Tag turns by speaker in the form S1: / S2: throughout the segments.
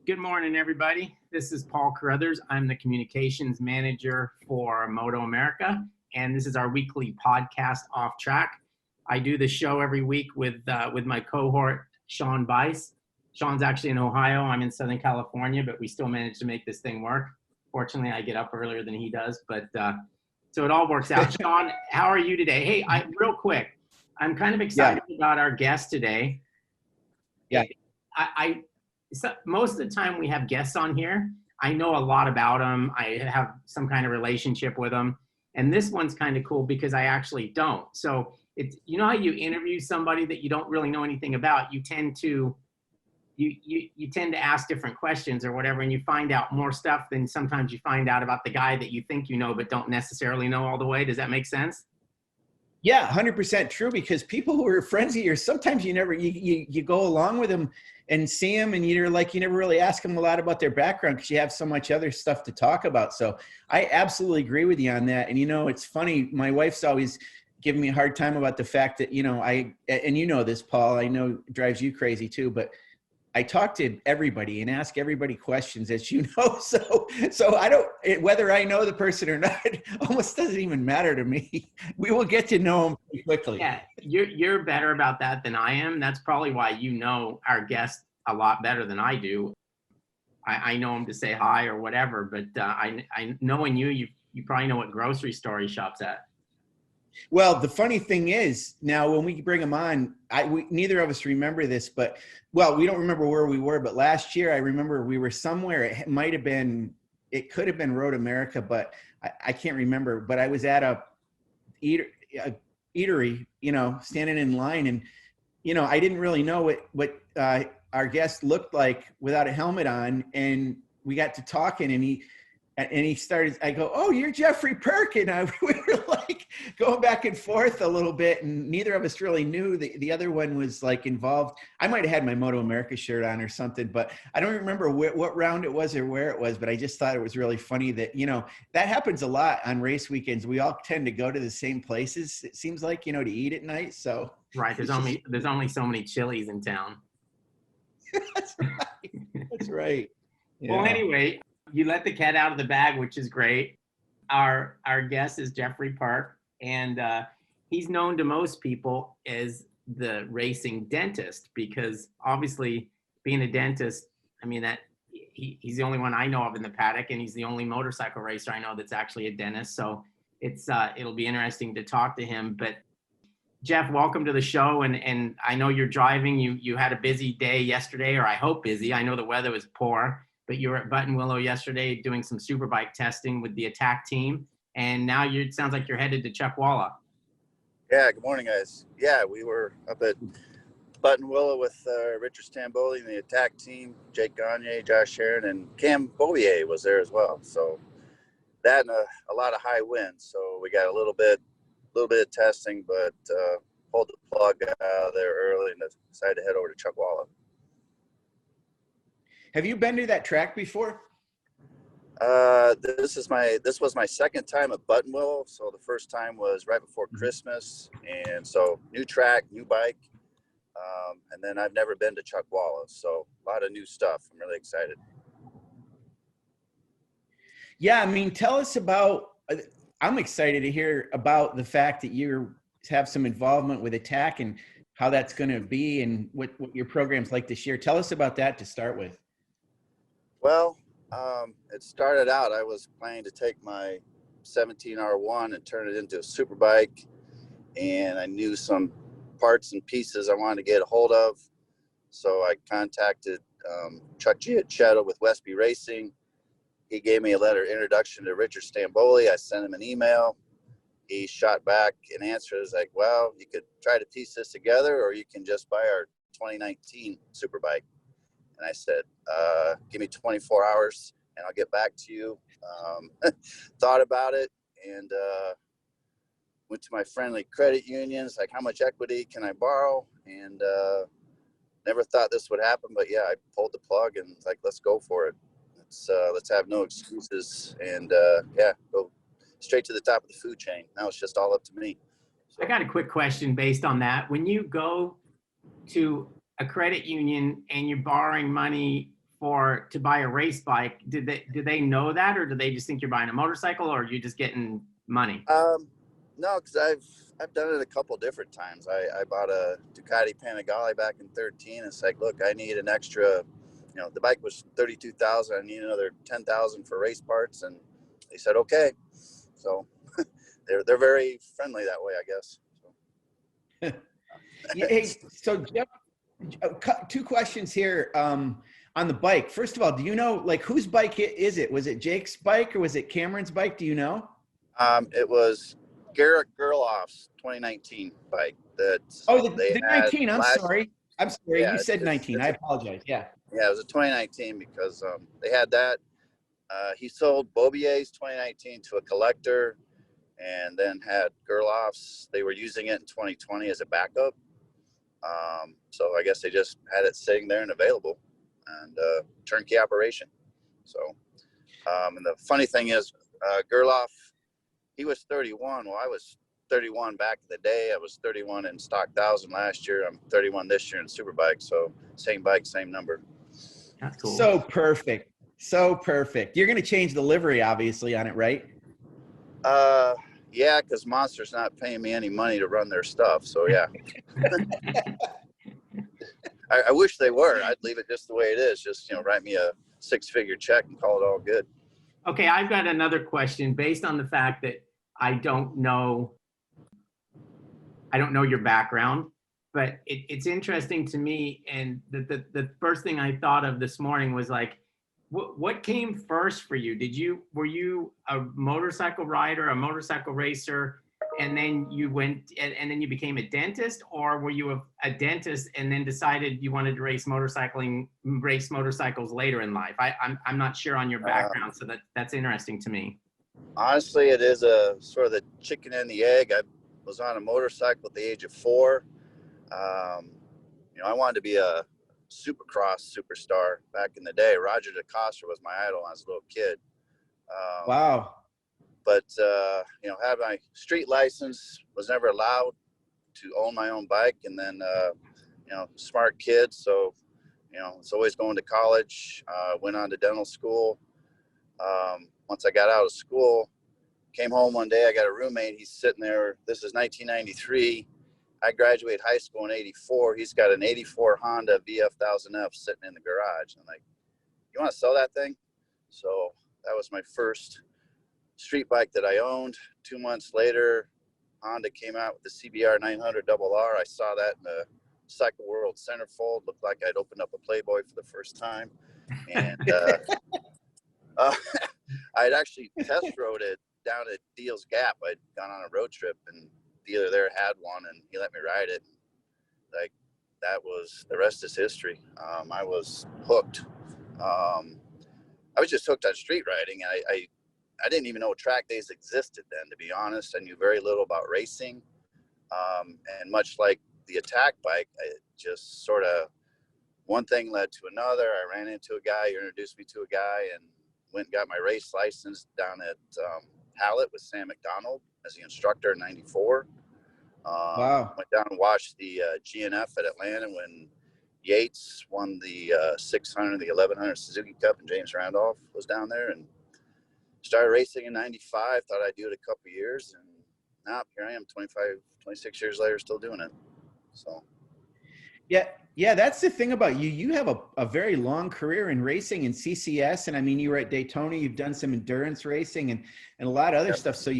S1: Good morning, everybody. This is Paul Carruthers. I'm the communications manager for MotoAmerica, and this is our weekly podcast, Off Track. I do the show every week with my cohort, Sean Bice. Sean's actually in Ohio. I'm in Southern California, but we still manage to make this thing work. Fortunately, I get up earlier than he does, but so it all works out. Sean, how are you today? Hey, real quick, I'm kind of excited about our guest today.
S2: Yeah.
S1: So most of the time we have guests on here, I know a lot about them. I have some kind of relationship with them. And this one's kind of cool because I actually don't. So it's, you know how you interview somebody that you don't really know anything about, you tend to ask different questions or whatever, and you find out more stuff than sometimes you find out about the guy that you think you know but don't necessarily know all the way. Does that make sense?
S2: Yeah, 100% true, because people who are friends of yours, sometimes you go along with them and see them, and you never really ask them a lot about their background because you have so much other stuff to talk about. So I absolutely agree with you on that. And, it's funny, my wife's always giving me a hard time about the fact that, and you know this, Paul, I know it drives you crazy too, but I talk to everybody and ask everybody questions, as you know. So I don't, whether I know the person or not, almost doesn't even matter to me. We will get to know them pretty quickly.
S1: Yeah, you're better about that than I am. That's probably why you know our guest a lot better than I do. I know him to say hi or whatever, but I knowing you probably know what grocery store he shops at.
S2: Well, the funny thing is, now when we bring him on, neither of us remember this, but we don't remember where we were. But last year, I remember we were somewhere. It could have been MotoAmerica, but I can't remember. But I was at a eatery, standing in line, and I didn't really know what our guest looked like without a helmet on, and we got to talking, and he started, I go, "Oh, you're Jeffrey Purk." And we were like going back and forth a little bit, and neither of us really knew. The other one was like involved. I might have had my MotoAmerica shirt on or something, but I don't remember what round it was or where it was, but I just thought it was really funny that, that happens a lot on race weekends. We all tend to go to the same places, it seems like, to eat at night. So
S1: right. There's only so many Chili's in town.
S2: That's right. That's right.
S1: Yeah. Well, anyway, you let the cat out of the bag, which is great. Our guest is Jeffrey Purk, and he's known to most people as the racing dentist because obviously being a dentist, I mean that he's the only one I know of in the paddock, and he's the only motorcycle racer I know that's actually a dentist. So it'll be interesting to talk to him. But Jeff, welcome to the show. And I know you're driving. You had a busy day yesterday, or I hope busy. I know the weather was poor, but you were at Buttonwillow yesterday doing some superbike testing with the Attack team. And now it sounds like you're headed to Chuckwalla.
S3: Yeah, good morning, guys. Yeah, we were up at Buttonwillow with Richard Stamboli and the Attack team. Jake Gagne, Josh Heron, and Cam Beaubier was there as well. So that and a lot of high winds. So we got a little bit of testing, but pulled the plug out of there early and decided to head over to Chuckwalla.
S2: Have you been to that track before?
S3: This was my second time at Buttonwillow. So the first time was right before Christmas, and so new track, new bike, and then I've never been to Chuckwalla, so a lot of new stuff. I'm really excited.
S2: Yeah, I mean, tell us about. I'm excited to hear about the fact that you have some involvement with Attack and how that's going to be, and what your program's like this year. Tell us about that to start with.
S3: Well, it started out, I was planning to take my 17R1 and turn it into a super bike, and I knew some parts and pieces I wanted to get a hold of. So I contacted Chuck Giacchetto with Westby Racing. He gave me a letter of introduction to Richard Stamboli. I sent him an email. He shot back an answer. It was like, well, you could try to piece this together, or you can just buy our 2019 super bike. And I said, give me 24 hours and I'll get back to you. Thought about it and went to my friendly credit unions, like, how much equity can I borrow? And never thought this would happen, but yeah, I pulled the plug and like, let's go for it. Let's have no excuses and go straight to the top of the food chain. Now it's just all up to me. So.
S1: I got a quick question based on that. When you go to a credit union and you're borrowing money to buy a race bike, do they know that, or do they just think you're buying a motorcycle, or are you just getting money?
S3: No, because I've done it a couple different times. I bought a Ducati Panigale back in 13. It's like, look, I need an extra, the bike was 32,000. I need another 10,000 for race parts, and they said okay. So they're very friendly that way, I guess. So.
S2: Hey, so Jeff, two questions here on the bike. First of all, do you know, like, whose bike is it? Was it Jake's bike or was it Cameron's bike? Do you know?
S3: It was Garrett Gerloff's 2019 bike that
S2: the 19. I'm sorry.
S3: Yeah,
S2: You said 19. I apologize. Yeah.
S3: Yeah, it was a 2019 because they had that. He sold Bobier's 2019 to a collector, and then had Gerloff's. They were using it in 2020 as a backup. So I guess they just had it sitting there and available, and turnkey operation. So, and the funny thing is, Gerloff, he was 31. Well, I was 31 back in the day. I was 31 in stock 1000 last year. I'm 31 this year in Superbike. So same bike, same number.
S1: That's cool.
S2: So perfect. So perfect. You're going to change the livery, obviously, on it, right?
S3: Yeah, because Monster's not paying me any money to run their stuff. So yeah. I wish they were. I'd leave it just the way it is. Just, write me a 6-figure check and call it all good.
S1: Okay, I've got another question based on the fact that I don't know your background, but it's interesting to me. And the first thing I thought of this morning was like, what came first for you? Were you a motorcycle rider, a motorcycle racer, and then you went and then you became a dentist, or were you a dentist and then decided you wanted to race motorcycles later in life? I'm not sure on your background, so that's interesting to me.
S3: Honestly, it is a sort of the chicken and the egg. I was on a motorcycle at the age of 4. I wanted to be a Supercross superstar back in the day. Roger DeCoster was my idol when I was a little kid.
S2: Wow.
S3: But, had my street license, was never allowed to own my own bike. And then, smart kid. So, it's always going to college, went on to dental school. Once I got out of school, came home one day, I got a roommate. He's sitting there. This is 1993. I graduated high school in 84. He's got an 84 Honda VF1000F sitting in the garage. I'm like, you want to sell that thing? So that was my first street bike that I owned. 2 months later, Honda came out with the CBR 900 RR. I saw that in the Cycle World centerfold. Looked like I'd opened up a Playboy for the first time. And I'd actually test rode it down at Deals Gap. I'd gone on a road trip, and the dealer there had one, and he let me ride it. Like, that was, the rest is history. I was hooked. I was just hooked on street riding. I didn't even know track days existed then, to be honest. I knew very little about racing. And much like the attack bike, I just sort of, one thing led to another. I ran into a guy, who introduced me to a guy, and went and got my race license down at Hallett with Sam McDonald as the instructor in 94.
S2: Wow.
S3: Went down and watched the GNF at Atlanta when Yates won the 600, the 1100 Suzuki Cup, and James Randolph was down there, and started racing in 95. Thought I'd do it a couple years, and now here I am 26 years later, still doing it. So.
S2: Yeah, that's the thing about you. You have a very long career in racing and CCS. And I mean, you were at Daytona, you've done some endurance racing and a lot of other stuff. So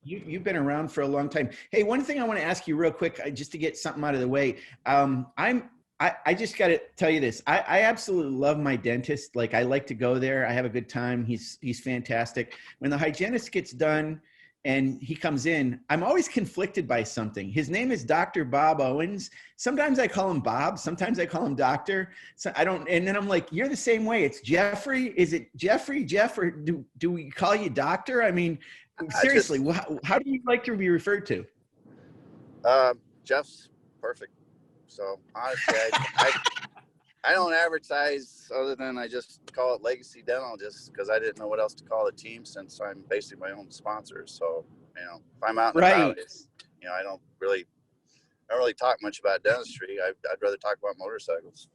S2: you've been around for a long time. Hey, one thing I want to ask you real quick, just to get something out of the way. I just got to tell you this. I absolutely love my dentist. Like, I like to go there. I have a good time. He's fantastic. When the hygienist gets done and he comes in, I'm always conflicted by something. His name is Dr. Bob Owens. Sometimes I call him Bob. Sometimes I call him Doctor. So I don't, and then I'm like, you're the same way. It's Jeffrey. Is it Jeffrey, Jeff, or do we call you Doctor? I mean, seriously, how do you like to be referred to?
S3: Jeff's perfect. So honestly, I don't advertise other than I just call it Legacy Dental, just because I didn't know what else to call the team, since I'm basically my own sponsor. So, if I'm out and about, I don't really talk much about dentistry. I'd rather talk about motorcycles.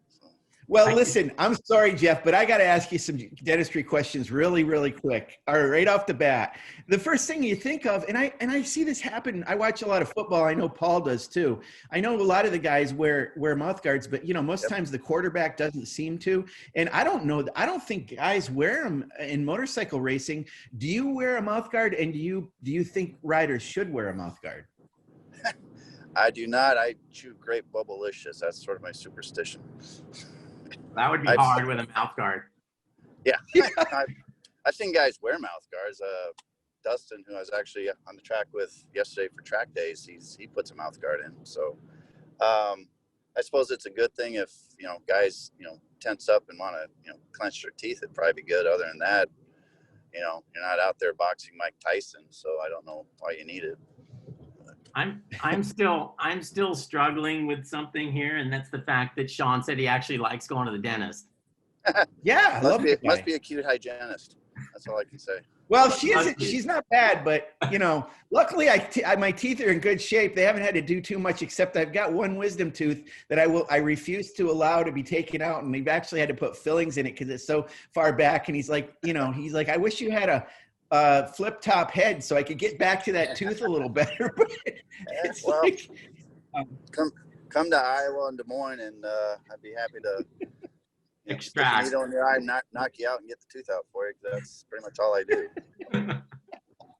S3: So.
S2: Well, listen, I'm sorry, Jeff, but I got to ask you some dentistry questions really, really quick. All right, right off the bat. The first thing you think of, and I see this happen. I watch a lot of football. I know Paul does too. I know a lot of the guys wear mouth guards, but most times the quarterback doesn't seem to. And I don't know. I don't think guys wear them in motorcycle racing. Do you wear a mouth guard? And do you think riders should wear a mouth guard?
S3: I do not. I chew grape bubblicious. That's sort of my superstition.
S1: That would be hard with a mouth guard.
S3: Yeah. I've seen guys wear mouth guards. Dustin, who I was actually on the track with yesterday for track days, he puts a mouth guard in. So I suppose it's a good thing if, guys, tense up and want to, clench their teeth. It'd probably be good. Other than that, you're not out there boxing Mike Tyson. So I don't know why you need it.
S1: I'm still struggling with something here, and that's the fact that Sean said he actually likes going to the dentist.
S2: Yeah,
S3: must be a cute hygienist. That's all I can say.
S2: Well, she isn't. She's not bad, but luckily, my teeth are in good shape. They haven't had to do too much, except I've got one wisdom tooth that I refuse to allow to be taken out, and we've actually had to put fillings in it because it's so far back. And he's like, I wish you had a flip top head so I could get back to that tooth a little better. But it's
S3: come to Iowa and Des Moines, and I'd be happy to
S1: extract.
S3: Stick a needle in your eye, knock you out, and get the tooth out for you. That's pretty much all I do.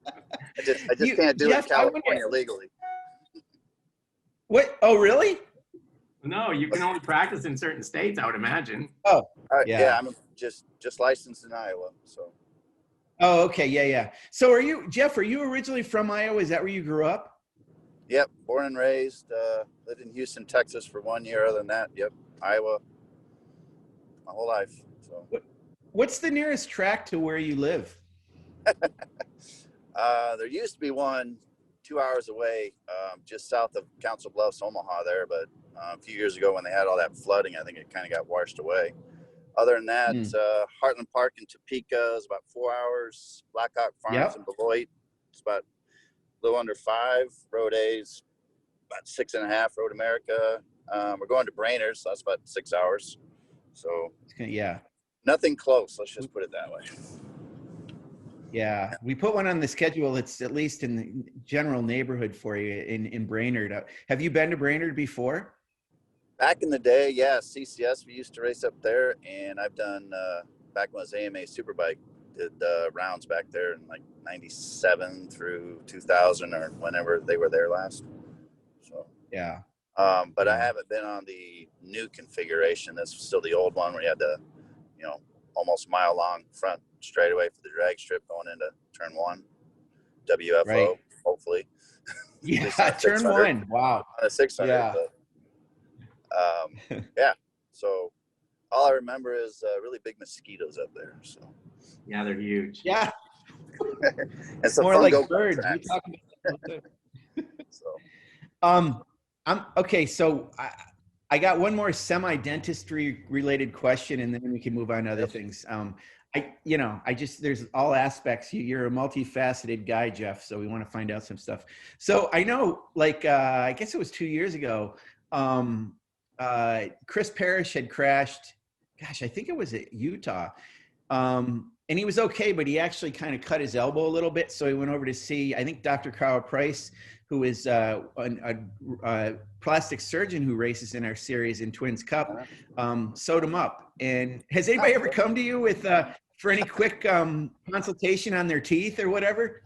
S3: I just can't do it in California legally.
S2: What? Oh, really?
S1: No, you can only practice in certain states, I would imagine.
S2: Oh,
S3: yeah. I'm just licensed in Iowa, so.
S2: Oh, okay. Yeah. So Jeff, are you originally from Iowa? Is that where you grew up?
S3: Yep. Born and raised, lived in Houston, Texas for 1 year. Other than that, yep. Iowa, my whole life. So.
S2: What's the nearest track to where you live?
S3: There used to be one 2 hours away, just south of Council Bluffs, Omaha there. But a few years ago when they had all that flooding, I think it kind of got washed away. Other than that, Heartland Park in Topeka is about 4 hours. Blackhawk Farms in Beloit, it's about a little under 5. Road A's about 6.5. Road America. We're going to Brainerd, so that's about 6 hours. So nothing close. Let's just put it that way.
S2: Yeah, we put one on the schedule. It's at least in the general neighborhood for you in Brainerd. Have you been to Brainerd before?
S3: Back in the day, yeah, CCS, we used to race up there, and I've done, back when it was AMA Superbike, did rounds back there in like 97 through 2000 or whenever they were there last. So
S2: yeah.
S3: But I haven't been on the new configuration. That's still the old one where you had the, almost mile long front straightaway for the drag strip going into turn 1, WFO, hopefully.
S2: Yeah, turn 1. Wow.
S3: On a 600.
S2: Yeah.
S3: But, yeah. So all I remember is really big mosquitoes up there. So
S1: yeah, they're huge.
S2: Yeah.
S3: It's
S2: more like birds.
S3: So
S2: I'm okay. So I got one more semi-dentistry related question, and then we can move on to other things. There's all aspects. You're a multifaceted guy, Jeff. So we want to find out some stuff. So I know, I guess it was 2 years ago. Chris Parrish had crashed. Gosh, I think it was at Utah. And he was okay, but he actually kind of cut his elbow a little bit. So he went over to see, I think, Dr. Carl Price, who is a plastic surgeon who races in our series in Twins Cup, sewed him up. And has anybody ever come to you with for any quick consultation on their teeth or whatever?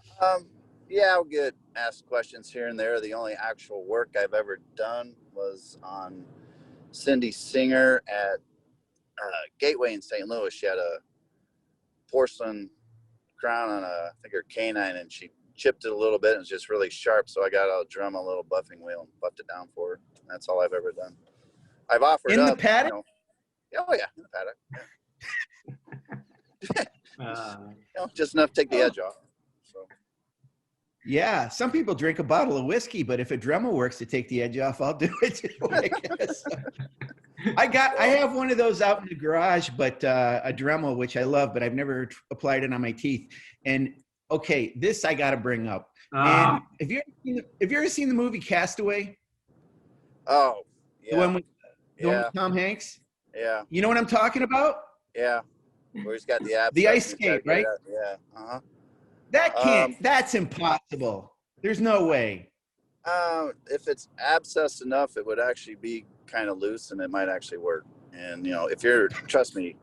S3: Yeah, I'll get asked questions here and there. The only actual work I've ever done was on Cindy Singer at Gateway in St. Louis. She had a porcelain crown on I think her canine, and she chipped it a little bit, and it was just really sharp. So I got a drum, a little buffing wheel, and buffed it down for her. That's all I've ever done. I've offered
S2: in
S3: up,
S2: the paddock.
S3: Oh yeah, in the paddock. Just enough to take the edge off. So.
S2: Yeah, some people drink a bottle of whiskey, but if a Dremel works to take the edge off, I'll do it too, I guess. I have one of those out in the garage, but a Dremel, which I love, but I've never applied it on my teeth. And okay, this I got to bring up. And have you ever seen the movie Castaway?
S3: Oh, yeah.
S2: The one with Tom Hanks?
S3: Yeah.
S2: You know what I'm talking about?
S3: Yeah. Where he's got the abs.
S2: The ice skate, right?
S3: Yeah. Uh-huh.
S2: That can't, that's impossible. There's no way.
S3: If it's abscessed enough, it would actually be kind of loose and it might actually work. And, trust me,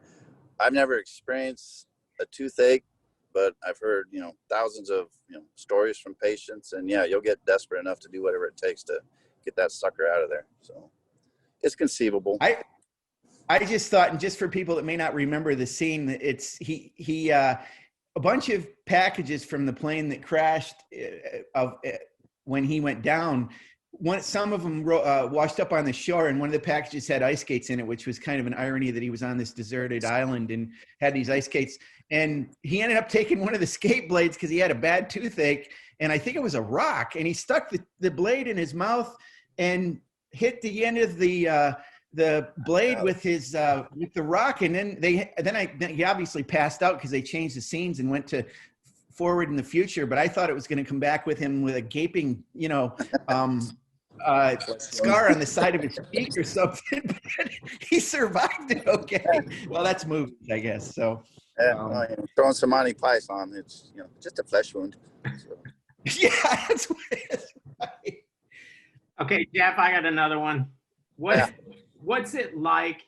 S3: I've never experienced a toothache, but I've heard, thousands of, stories from patients, and yeah, you'll get desperate enough to do whatever it takes to get that sucker out of there. So it's conceivable.
S2: I just thought, and just for people that may not remember the scene, it's a bunch of packages from the plane that crashed when he went down. Some of them washed up on the shore, and one of the packages had ice skates in it, which was kind of an irony that he was on this deserted island and had these ice skates. And he ended up taking one of the skate blades because he had a bad toothache, and I think it was a rock, and he stuck the blade in his mouth and hit the end of the blade with his with the rock, and then he obviously passed out because they changed the scenes and went to forward in the future. But I thought it was going to come back with him with a gaping, scar on the side of his cheek or something. But he survived it okay. Well, that's movies, I guess. So
S3: throwing some Monty Python, it's just a flesh wound. So.
S2: Yeah, that's what it is. Right.
S1: Okay, Jeff, I got another one. What's it like?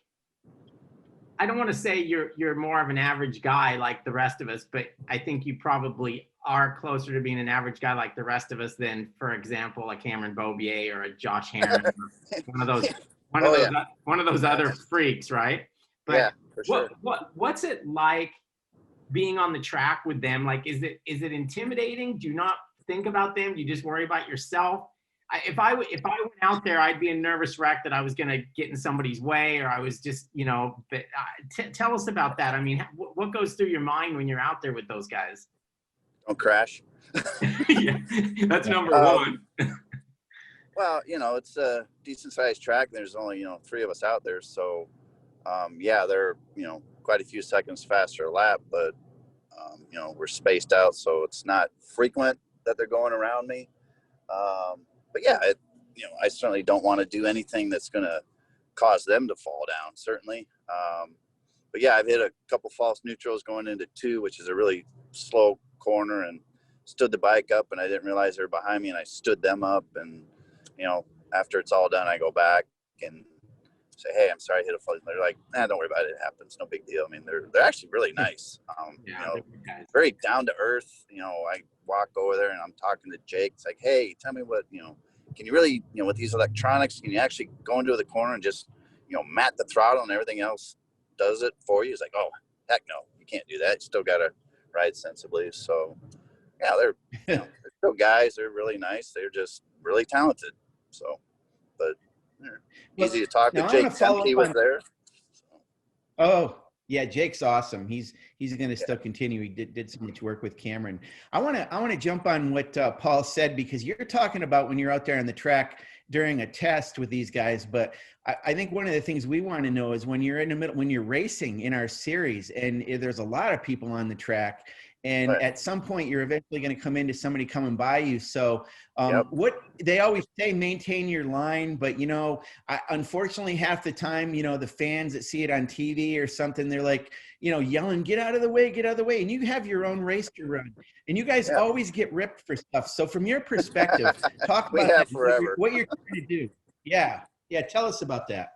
S1: I don't want to say you're more of an average guy like the rest of us, but I think you probably are closer to being an average guy like the rest of us than, for example, a Cameron Bobier or a Josh Heron, or one of those other freaks, right? But
S3: yeah, for sure.
S1: What's it like being on the track with them? Like, is it intimidating? Do you not think about them? Do you just worry about yourself? If I went out there, I'd be a nervous wreck that I was going to get in somebody's way, or I was just, but tell us about that. I mean, what goes through your mind when you're out there with those guys?
S3: Don't crash.
S1: Yeah, that's number one.
S3: Well, it's a decent sized track. And there's only, 3 of us out there. So, they're, quite a few seconds faster a lap, but, we're spaced out. So it's not frequent that they're going around me. But yeah, I certainly don't want to do anything that's going to cause them to fall down, certainly. But yeah, I've hit a couple false neutrals going into 2, which is a really slow corner, and stood the bike up, and I didn't realize they were behind me, and I stood them up. And, after it's all done, I go back and say, hey, I'm sorry I hit a false. They're like, nah, don't worry about it. It happens. No big deal. I mean, they're actually really nice. Very down to earth. I walk over there and I'm talking to Jake. It's like, hey, tell me what, can you really, with these electronics, can you actually go into the corner and just, mat the throttle and everything else does it for you? He's like, oh, heck no, you can't do that. You still got to ride sensibly. So, yeah, they're still guys. They're really nice. They're just really talented. So, but easy to talk to. Jake Temke was there. So.
S2: Oh, yeah, Jake's awesome. He's going to still continue. He did so much work with Cameron. I want to jump on what Paul said, because you're talking about when you're out there on the track during a test with these guys. But I think one of the things we want to know is when you're in the middle, when you're racing in our series, and there's a lot of people on the track, and at some point you're eventually going to come into somebody coming by you. So what they always say, maintain your line. But, unfortunately, half the time, the fans that see it on TV or something, they're like, yelling, get out of the way, get out of the way. And you have your own race to run, and you guys always get ripped for stuff. So from your perspective, talk about what you're trying to do. Yeah. Yeah. Tell us about that.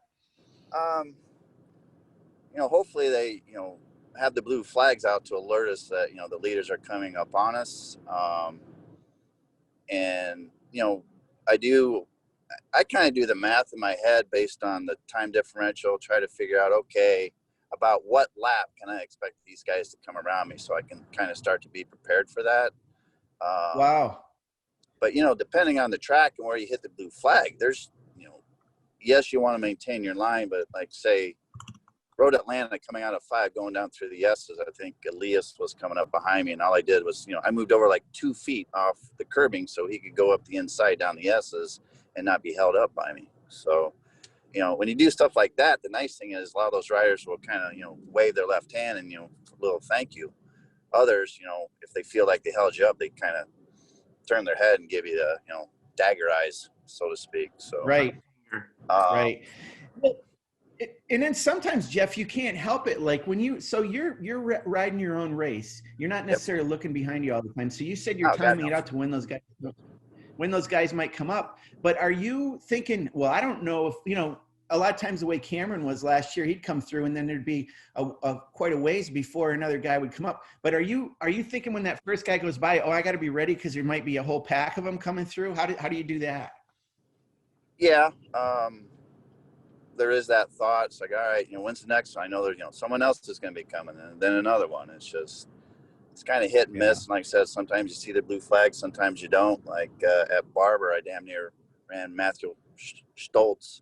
S3: Hopefully they, have the blue flags out to alert us that, the leaders are coming up on us. And, I kind of do the math in my head based on the time differential, try to figure out, okay, about what lap can I expect these guys to come around me, so I can kind of start to be prepared for that.
S2: Wow.
S3: But, depending on the track and where you hit the blue flag, there's, yes, you want to maintain your line, but like say Road Atlanta coming out of 5, going down through the S's, I think Elias was coming up behind me, and all I did was, I moved over like 2 feet off the curbing so he could go up the inside down the S's and not be held up by me. So, when you do stuff like that, the nice thing is a lot of those riders will kind of, wave their left hand and, a little thank you. Others, if they feel like they held you up, they kind of turn their head and give you the, dagger eyes, so to speak. So,
S2: right. Right. And then sometimes, Jeff, you can't help it. Like when you're riding your own race, you're not necessarily looking behind you all the time. So you said you're timing it out to when those guys might come up. But are you thinking, well, I don't know if, a lot of times the way Cameron was last year, he'd come through and then there'd be quite a ways before another guy would come up. But are you thinking when that first guy goes by, oh, I got to be ready because there might be a whole pack of them coming through? How do you do that?
S3: Yeah. There is that thought. It's like, all right, when's the next one? I know there's, someone else is going to be coming, and then another one. It's kind of hit and miss. And like I said, sometimes you see the blue flag, sometimes you don't. Like at Barber, I damn near ran Matthew Stoltz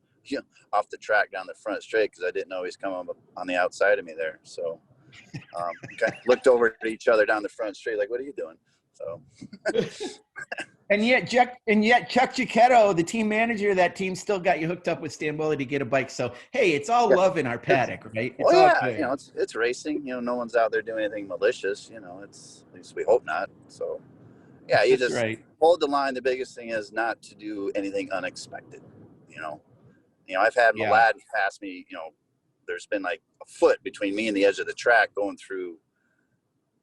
S3: off the track down the front straight because I didn't know he was coming up on the outside of me there. So we kind of looked over at each other down the front straight, like, what are you doing? So.
S2: And yet Chuck Giacchetto, the team manager of that team, still got you hooked up with Stamboli to get a bike. So, hey, it's all love in our paddock, right? It's all good.
S3: It's racing. No one's out there doing anything malicious. It's at least we hope not. So, yeah, you just hold the line. The biggest thing is not to do anything unexpected. I've had Malad pass me. There's been like a foot between me and the edge of the track going through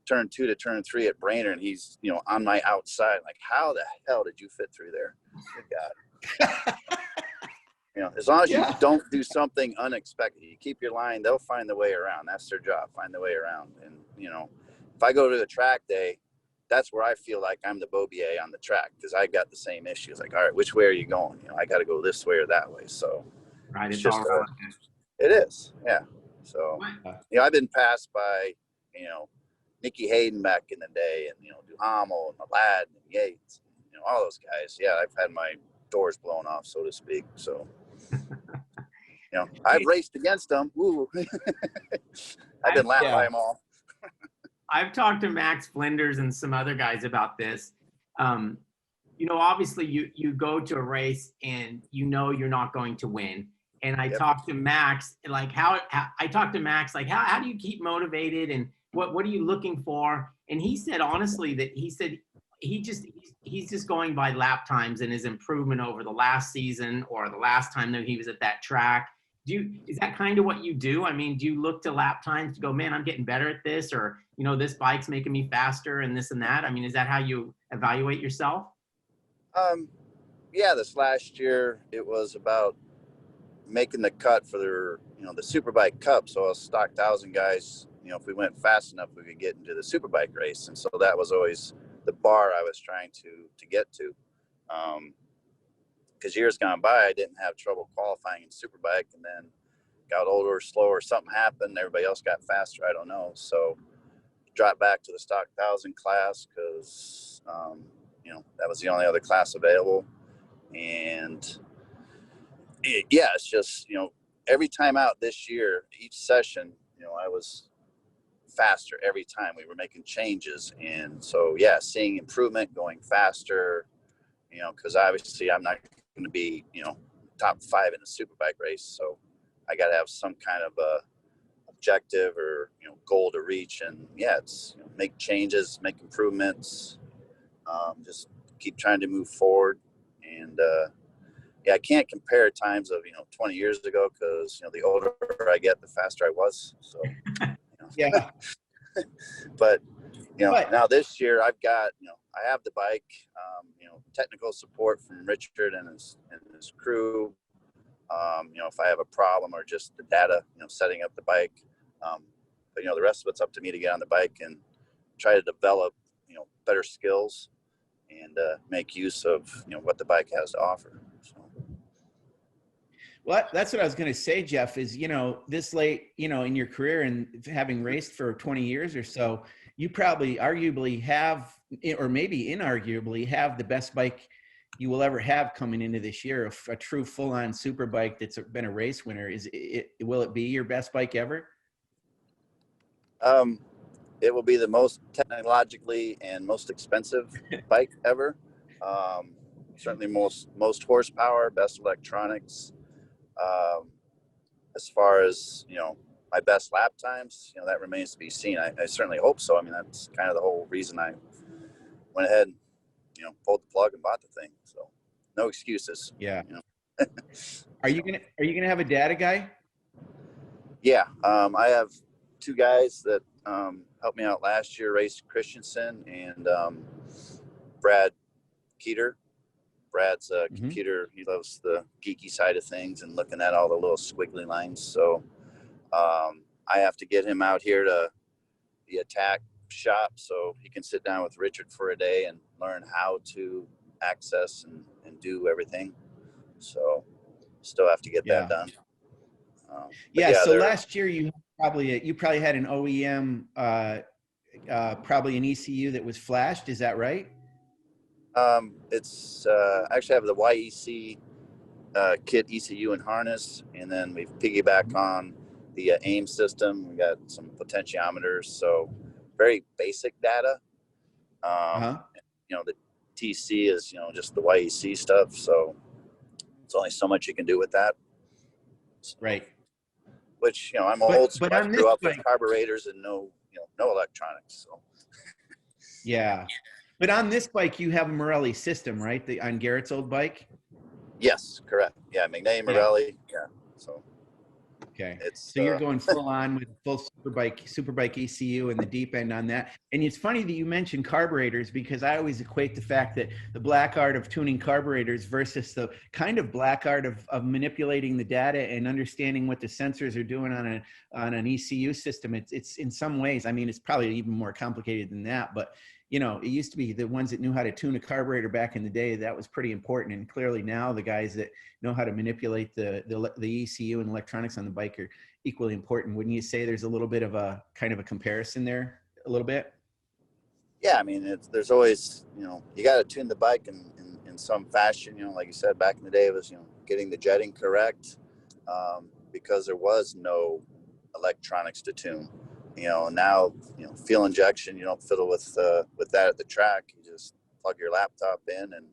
S3: turn 2 to turn 3 at Brainerd, and he's on my outside. Like, how the hell did you fit through there? Good God. As long as you don't do something unexpected, you keep your line, they'll find the way around. That's their job, find the way around. And if I go to the track day, that's where I feel like I'm the Bobier on the track, because I got the same issues. Like, all right, which way are you going? I got to go this way or that way. So
S1: right, it's all relative.
S3: It is, yeah. So I've been passed by Nicky Hayden back in the day, and Duhamel and Malad and Yates, all those guys. Yeah, I've had my doors blown off, so to speak. So I've raced against them. Woo. I've been laughed by them all.
S1: I've talked to Max Flinders and some other guys about this. Obviously you go to a race and you're not going to win. And I talked to Max, like how do you keep motivated, and what are you looking for? And he said, honestly, that he's just going by lap times and his improvement over the last season or the last time that he was at that track. Is that kind of what you do? I mean, do you look to lap times to go, man, I'm getting better at this, or, this bike's making me faster and this and that? I mean, is that how you evaluate yourself?
S3: Yeah, this last year it was about making the cut for the Superbike Cup. So us stock 1,000 guys, if we went fast enough, we could get into the Superbike race. And so that was always the bar I was trying to get to. Because years gone by, I didn't have trouble qualifying in Superbike, and then got older, slower, something happened, everybody else got faster, I don't know. So dropped back to the stock 1,000 class because, that was the only other class available. And it's just, every time out this year, each session, I was faster every time. We were making changes. And so, seeing improvement, going faster, because obviously I'm not going to be, top 5 in a Superbike race. So I got to have some kind of a objective or, goal to reach. And it's, make changes, make improvements, just keep trying to move forward. And, I can't compare times of, 20 years ago, because, the older I get, the faster I was. So, but, now this year I've got, I have the bike, technical support from Richard and his crew. If I have a problem or just the data, setting up the bike. But, the rest of it's up to me to get on the bike and try to develop, better skills and make use of, what the bike has to offer. So.
S2: Well, that's what I was going to say, Jeff, is, this late, in your career and having raced for 20 years or so, you probably arguably have, or maybe inarguably have, the best bike you will ever have coming into this year, a true full-on super bike that's been a race winner. Will it be your best bike ever?
S3: It will be the most technologically and most expensive bike ever. Certainly most horsepower, best electronics. As far as, my best lap times, that remains to be seen. I certainly hope so. I mean, that's kind of the whole reason I went ahead and, pulled the plug and bought the thing. So no excuses.
S2: Yeah. Are you gonna have a data guy?
S3: Yeah, I have two guys that helped me out last year, Race Christensen and Brad Keeter. Brad's a computer. He loves the geeky side of things and looking at all the little squiggly lines. So I have to get him out here to the attack shop so he can sit down with Richard for a day and learn how to access and do everything. So still have to get that done.
S2: So last year you probably had an OEM, probably an ECU that was flashed. Is that right?
S3: It's actually I have the YEC kit ECU and harness, and then we've piggybacked on the AIM system. We got some potentiometers, so very basic data. You know, the TC is, you know, just the YEC stuff, so it's only so much you can do with that. So,
S2: right.
S3: Which, you know, I'm old school. I grew up with carburetors and no electronics. So.
S2: Yeah. But on this bike, you have a Morelli system, right? On Garrett's old bike?
S3: Yes, correct. Yeah, McNay Morelli. Yeah. So.
S2: Okay. So you're going full on with full superbike ECU and the deep end on that. And it's funny that you mentioned carburetors, because I always equate the fact that the black art of tuning carburetors versus the kind of black art of manipulating the data and understanding what the sensors are doing on an ECU system. It's in some ways, I mean, it's probably even more complicated than that, but you know, it used to be the ones that knew how to tune a carburetor back in the day. That was pretty important. And clearly now the guys that know how to manipulate the ECU and electronics on the bike are equally important. Wouldn't you say there's a little bit of a kind of a comparison there a little bit?
S3: Yeah, I mean, there's always, you know, you got to tune the bike in some fashion. You know, like you said, back in the day, it was, you know, getting the jetting correct, because there was no electronics to tune. You know, now, you know, fuel injection, you don't fiddle with that at the track. You just plug your laptop in and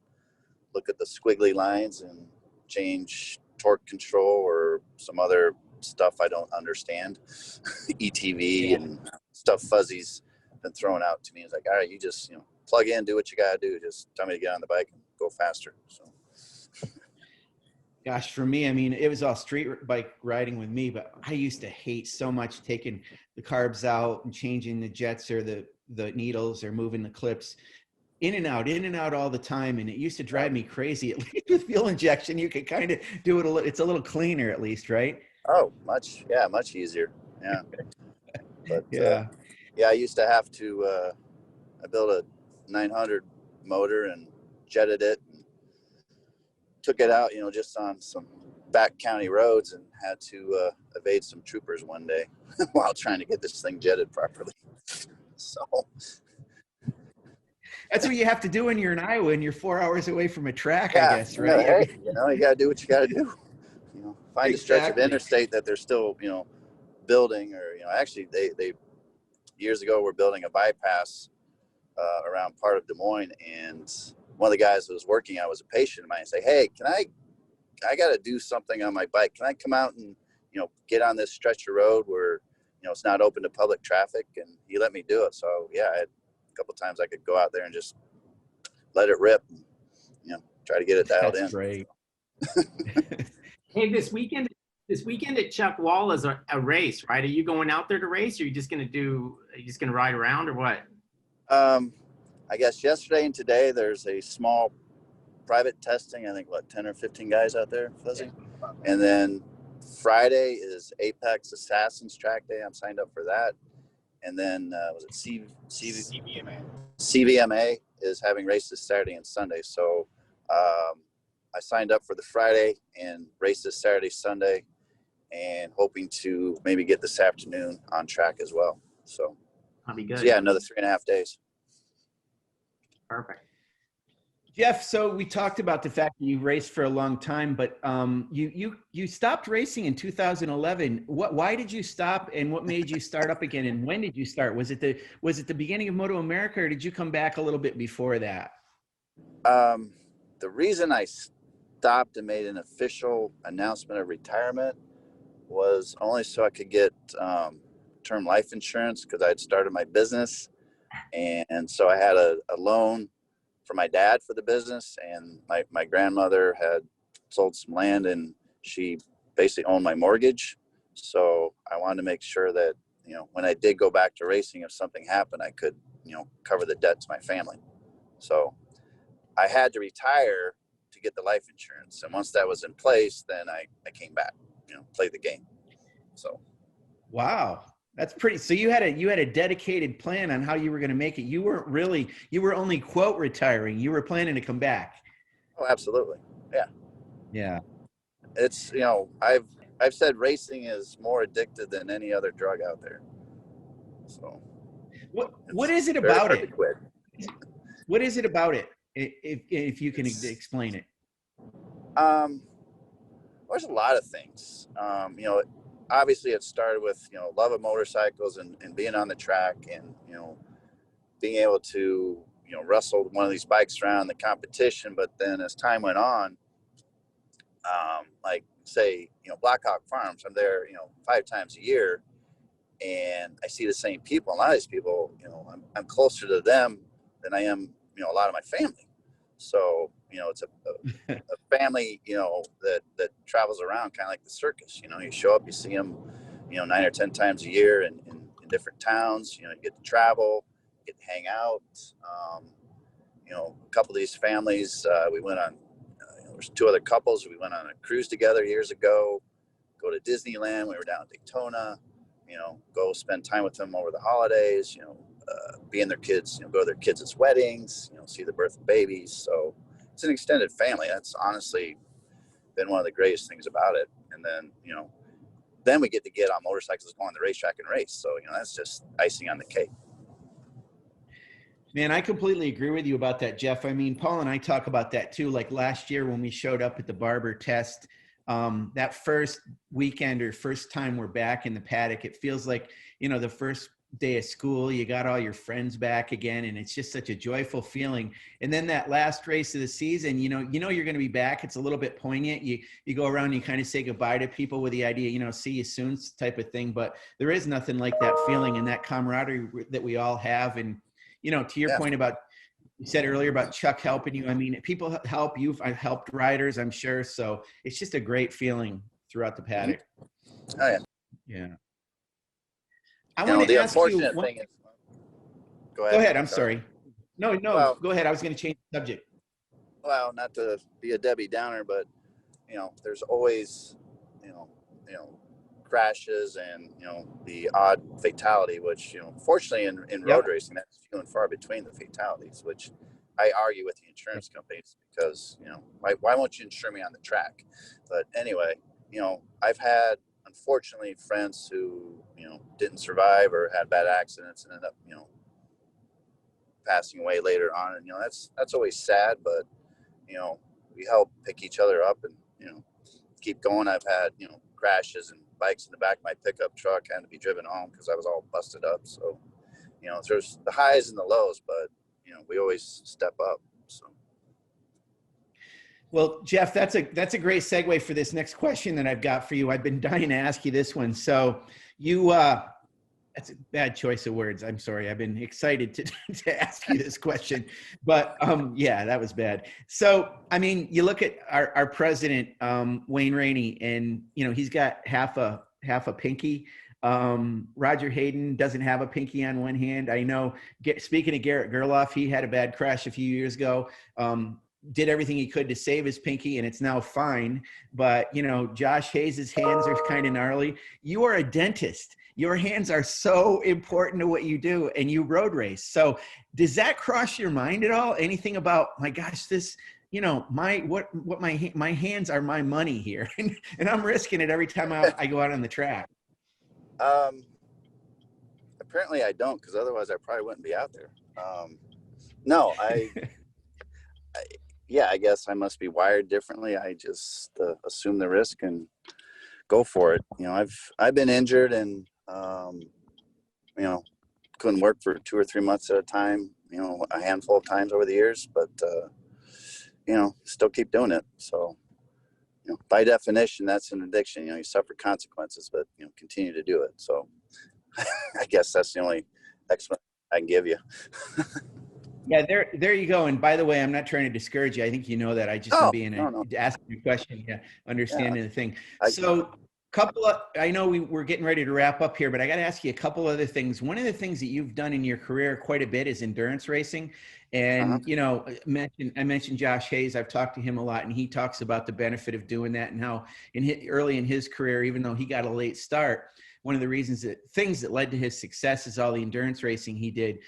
S3: look at the squiggly lines and change torque control or some other stuff I don't understand. ETV and stuff fuzzy's been thrown out to me. It's like, all right, you just, you know, plug in, do what you got to do. Just tell me to get on the bike and go faster. So.
S2: Gosh, for me, I mean, it was all street bike riding with me, but I used to hate so much taking the carbs out and changing the jets or the needles or moving the clips in and out all the time. And it used to drive me crazy. At least with fuel injection, you can kind of do it it's a little cleaner at least, right?
S3: Oh, much easier. Yeah. But I used to have to, I built a 900 motor and jetted it and took it out, you know, just on some back county roads, and had to evade some troopers one day while trying to get this thing jetted properly. So
S2: that's what you have to do when you're in Iowa and you're 4 hours away from a track, I guess, right?
S3: Hey, you know, you got to do what you got to do. You know, find a stretch of interstate that they're still, you know, building, or, you know, actually they years ago were building a bypass around part of Des Moines, and one of the guys that was working, I was a patient of mine, and say, hey, I got to do something on my bike. Can I come out and, you know, get on this stretch of road where, you know, it's not open to public traffic? And he let me do it. So yeah, I had a couple of times I could go out there and just let it rip and, you know, try to get it dialed in.
S2: That's great.
S1: Hey, this weekend at Chuck Wall is a race, right? Are you going out there to race, or are you just going to ride around, or what?
S3: I guess yesterday and today there's a small private testing. I think 10 or 15 guys out there, Fuzzy. And then Friday is Apex Assassins track day. I'm signed up for that. And then was it CVMA? CVMA is having races Saturday and Sunday. So I signed up for the Friday and races Saturday, Sunday, and hoping to maybe get this afternoon on track as well. So
S1: that'll be good.
S3: So yeah, another 3.5 days.
S1: Perfect.
S2: Jeff, so we talked about the fact that you raced for a long time, but you stopped racing in 2011. Why did you stop, and what made you start up again, and when did you start? Was it the beginning of MotoAmerica, or did you come back a little bit before that?
S3: The reason I stopped and made an official announcement of retirement was only so I could get term life insurance, because I'd started my business. And so I had a loan for my dad for the business, and my grandmother had sold some land, and she basically owned my mortgage. So I wanted to make sure that, when I did go back to racing, if something happened, I could, cover the debt to my family. So I had to retire to get the life insurance. And once that was in place, then I came back, played the game. So.
S2: Wow. That's pretty. So you had a dedicated plan on how you were going to make it. You were only quote retiring. You were planning to come back.
S3: Oh, absolutely. Yeah.
S2: Yeah.
S3: It's, I've said racing is more addicted than any other drug out there. So
S2: what is it about it? What is it about it? If you can explain it.
S3: There's a lot of things. Obviously it started with, love of motorcycles and being on the track and, being able to, wrestle one of these bikes around the competition. But then as time went on, like say, Blackhawk Farms, I'm there, 5 times a year, and I see the same people. A lot of these people, I'm closer to them than I am, a lot of my family. So, it's a family, that travels around kind of like the circus. You show up, you see them, 9 or 10 times a year in different towns. You get to travel, get to hang out. A couple of these families, we went on, there's 2 other couples. We went on a cruise together years ago, go to Disneyland. We were down in Daytona, go spend time with them over the holidays, be in their kids, go to their kids' weddings, see the birth of babies. So it's an extended family. That's honestly been one of the greatest things about it. And then, then we get to get on motorcycles, go on the racetrack and race. So, that's just icing on the cake.
S2: Man, I completely agree with you about that, Jeff. I mean, Paul and I talk about that too. Like last year when we showed up at the Barber test, that first weekend or first time we're back in the paddock, it feels like, the first day of school, you got all your friends back again, and it's just such a joyful feeling. And then that last race of the season, you're going to be back. It's a little bit poignant. You go around, you kind of say goodbye to people with the idea, see you soon type of thing. But there is nothing like that feeling and that camaraderie that we all have. And, to your point about, you said earlier about Chuck helping you. I mean, people help you. I've helped riders, I'm sure. So it's just a great feeling throughout the paddock.
S3: Oh, yeah.
S2: Yeah. I want to ask you.
S3: Thing is,
S2: go ahead. I'm sorry. No,
S3: well,
S2: go ahead. I was going to change the subject.
S3: Well, not to be a Debbie Downer, but there's always, crashes and the odd fatality, which fortunately in road racing that's few and far between the fatalities, which I argue with the insurance companies because why won't you insure me on the track? But anyway, I've had unfortunately friends who didn't survive or had bad accidents and ended up passing away later on, and that's always sad, but we help pick each other up and keep going. I've had crashes and bikes in the back of my pickup truck had to be driven home because I was all busted up. So there's the highs and the lows, but we always step up. So
S2: well, Jeff, that's a great segue for this next question that I've got for you. I've been dying to ask you this one. So you that's a bad choice of words. I'm sorry. I've been excited to ask you this question, but yeah, that was bad. So, I mean, you look at our president, Wayne Rainey, and he's got half a pinky. Roger Hayden doesn't have a pinky on one hand. I know, speaking of Garrett Gerloff, he had a bad crash a few years ago. Did everything he could to save his pinky and it's now fine. But, Josh Hayes' hands are kind of gnarly. You are a dentist. Your hands are so important to what you do, and you road race. So does that cross your mind at all? Anything about, my gosh, this, my hands are my money here and I'm risking it every time I go out on the track.
S3: Apparently I don't, because otherwise I probably wouldn't be out there. No, I guess I must be wired differently. I just assume the risk and go for it. I've been injured and, couldn't work for 2 or 3 months at a time, a handful of times over the years, but, still keep doing it. So, by definition, that's an addiction. You suffer consequences, but, continue to do it. So I guess that's the only explanation I can give you.
S2: Yeah, there you go. And by the way, I'm not trying to discourage you. I think you know that. I just am being asking you a question. Yeah, understanding the thing. So I know we're getting ready to wrap up here, but I got to ask you a couple other things. One of the things that you've done in your career quite a bit is endurance racing.
S3: Uh-huh.
S2: And, you know, I mentioned Josh Hayes. I've talked to him a lot, and he talks about the benefit of doing that and how early in his career, even though he got a late start, one of the things that led to his success is all the endurance racing he did.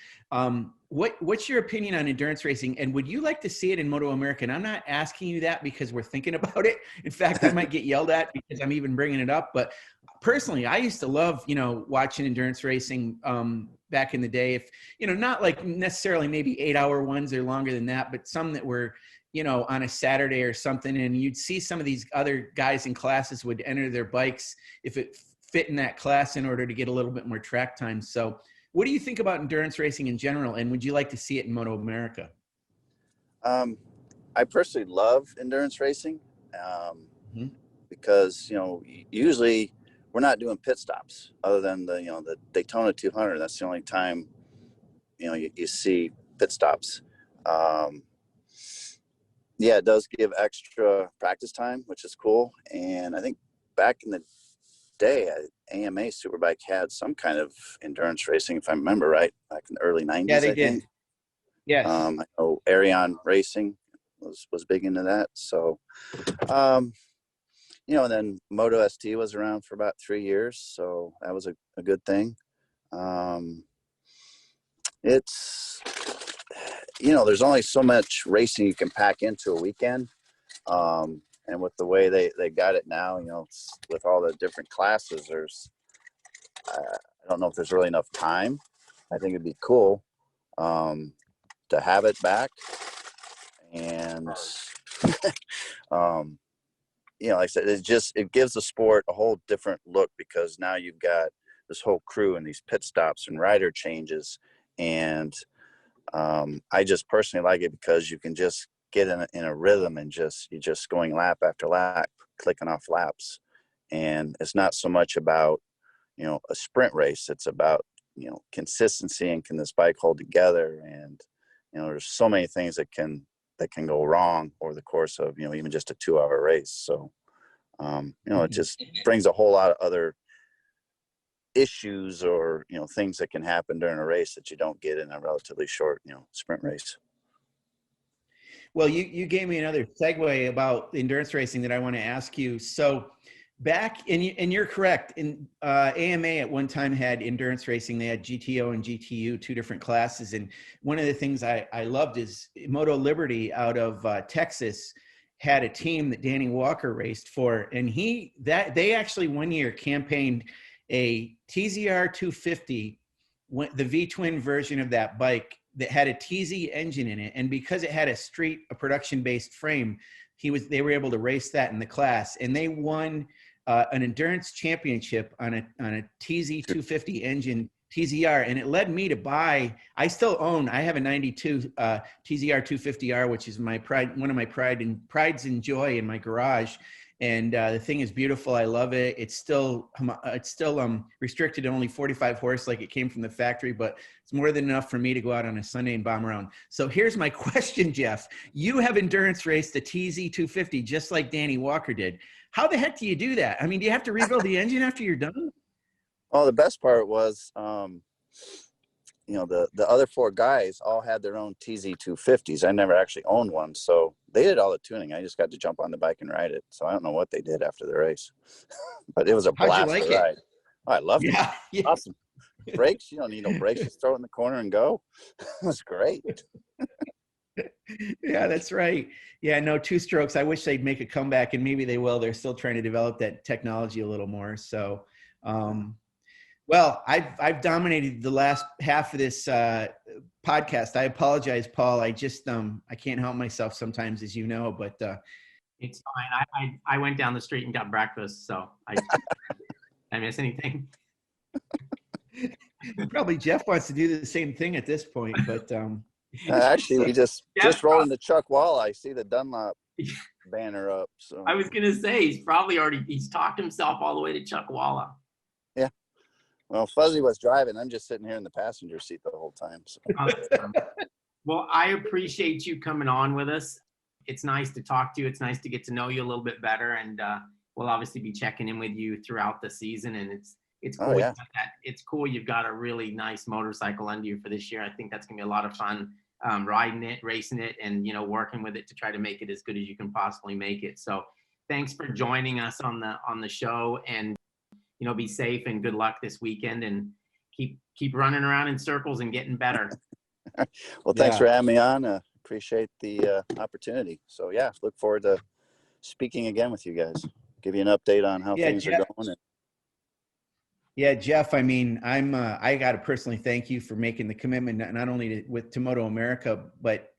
S2: What's your opinion on endurance racing? And would you like to see it in MotoAmerica? And I'm not asking you that because we're thinking about it. In fact, I might get yelled at because I'm even bringing it up. But personally, I used to love, you know, watching endurance racing back in the day. If, you know, not like necessarily maybe 8-hour ones or longer than that, but some that were, you know, on a Saturday or something. And you'd see some of these other guys in classes would enter their bikes if it fit in that class in order to get a little bit more track time. So what do you think about endurance racing in general? And would you like to see it in MotoAmerica?
S3: I personally love endurance racing
S2: Mm-hmm.
S3: because, you know, usually we're not doing pit stops other than the Daytona 200. That's the only time, you know, you see pit stops. Yeah, it does give extra practice time, which is cool. And I think back in the day, AMA Superbike had some kind of endurance racing, if I remember right, back in the early 90s,
S2: Yeah, they
S3: I think.
S2: did. Yes.
S3: I know Arion Racing was big into that. So, you know, and then Moto ST was around for about 3 years. So that was a good thing. It's, you know, there's only so much racing you can pack into a weekend. And with the way they got it now, you know, with all the different classes, I don't know if there's really enough time. I think it'd be cool to have it back. And, you know, like I said, it gives the sport a whole different look because now you've got this whole crew and these pit stops and rider changes. And I just personally like it because you can just get in a rhythm and you're just going lap after lap, clicking off laps. And it's not so much about, you know, a sprint race. It's about, you know, consistency and can this bike hold together? And, you know, there's so many things that can go wrong over the course of, you know, even just a 2-hour race. So, you know, it just brings a whole lot of other issues or, you know, things that can happen during a race that you don't get in a relatively short, you know, sprint race.
S2: Well, you gave me another segue about endurance racing that I want to ask you. So back, and you're correct, in AMA at one time had endurance racing. They had GTO and GTU, two different classes. And one of the things I loved is Moto Liberty out of Texas had a team that Danny Walker raced for. And they actually one year campaigned a TZR 250, the V-twin version of that bike, that had a TZ engine in it. And because it had a production-based frame, they were able to race that in the class. And they won an endurance championship on a TZ 250 engine TZR. And it led me to buy, I have a 92 TZR 250R, which is one of my prides and joy in my garage. And the thing is beautiful. I love it. It's still restricted to only 45 horse, like it came from the factory, but it's more than enough for me to go out on a Sunday and bomb around. So here's my question, Jeff. You have endurance raced the TZ 250 just like Danny Walker did. How the heck do you do that? I mean, do you have to rebuild the engine after you're done?
S3: Well, the best part was, you know, the other 4 guys all had their own TZ 250s. I never actually owned one, so they did all the tuning. I just got to jump on the bike and ride it. So I don't know what they did after the race, but it was a
S2: How'd you
S3: blast
S2: like
S3: to
S2: it?
S3: ride. Oh, I loved it.
S2: Yeah.
S3: Awesome. Brakes, you don't need no brakes. Just throw it in the corner and go. It was great.
S2: Yeah, that's right. Yeah, no, 2-strokes. I wish they'd make a comeback, and maybe they will. They're still trying to develop that technology a little more. So, well, I've dominated the last half of this podcast. I apologize, Paul. I just I can't help myself sometimes, as you know. But
S1: It's fine. I went down the street and got breakfast, so I miss anything.
S2: probably Jeff wants to do the same thing at this point. But
S3: Actually, we just rolled into Chuck Wall. I see the Dunlop banner up. So
S1: I was gonna say he's talked himself all the way to Chuckwalla.
S3: yeah. Well, Fuzzy was driving. I'm just sitting here in the passenger seat the whole time. So.
S1: Well, I appreciate you coming on with us. It's nice to talk to you. It's nice to get to know you a little bit better. And we'll obviously be checking in with you throughout the season. And it's cool.
S3: Oh, yeah.
S1: It's cool. You've got a really nice motorcycle under you for this year. I think that's gonna be a lot of fun, riding it, racing it, and working with it to try to make it as good as you can possibly make it. So thanks for joining us on the show, and be safe and good luck this weekend, and keep running around in circles and getting better.
S3: Well, thanks for having me on. Appreciate the opportunity. So yeah, look forward to speaking again with you guys. Give you an update on how things are going.
S2: Yeah, Jeff, I mean, I got to personally thank you for making the commitment, not only to MotoAmerica, but,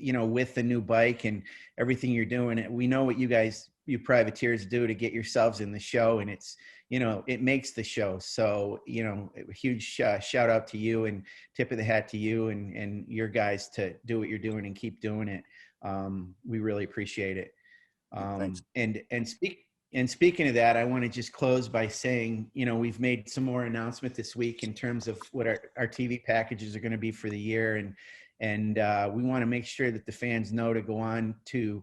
S2: with the new bike and everything you're doing. We know what you privateers do to get yourselves in the show, and it's, it makes the show. So, a huge shout out to you, and tip of the hat to you and your guys to do what you're doing and keep doing it. We really appreciate it.
S3: Thanks.
S2: And speaking of that, I want to just close by saying, we've made some more announcement this week in terms of what our TV packages are going to be for the year. And we want to make sure that the fans know to go on to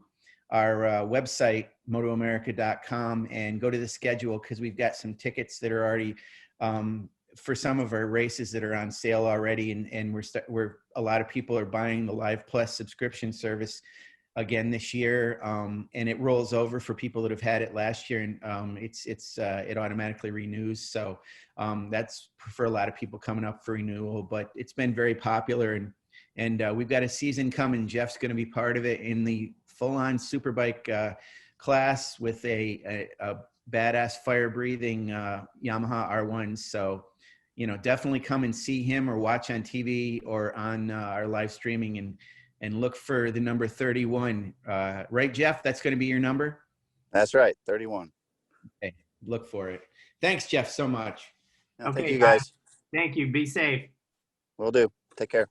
S2: our website, MotoAmerica.com, and go to the schedule, because we've got some tickets that are already for some of our races that are on sale already. And we're a lot of people are buying the Live Plus subscription service again this year, and it rolls over for people that have had it last year, and it automatically renews. So that's for a lot of people coming up for renewal, but it's been very popular, and we've got a season coming. Jeff's going to be part of it in the full-on superbike class with a badass fire-breathing Yamaha R1. So definitely come and see him, or watch on TV or on our live streaming, and look for the number 31. Right, Jeff? That's going to be your number?
S3: That's right, 31.
S2: Okay, look for it. Thanks, Jeff, so much.
S3: Thank you, guys.
S1: Thank you. Be safe.
S3: Will do. Take care.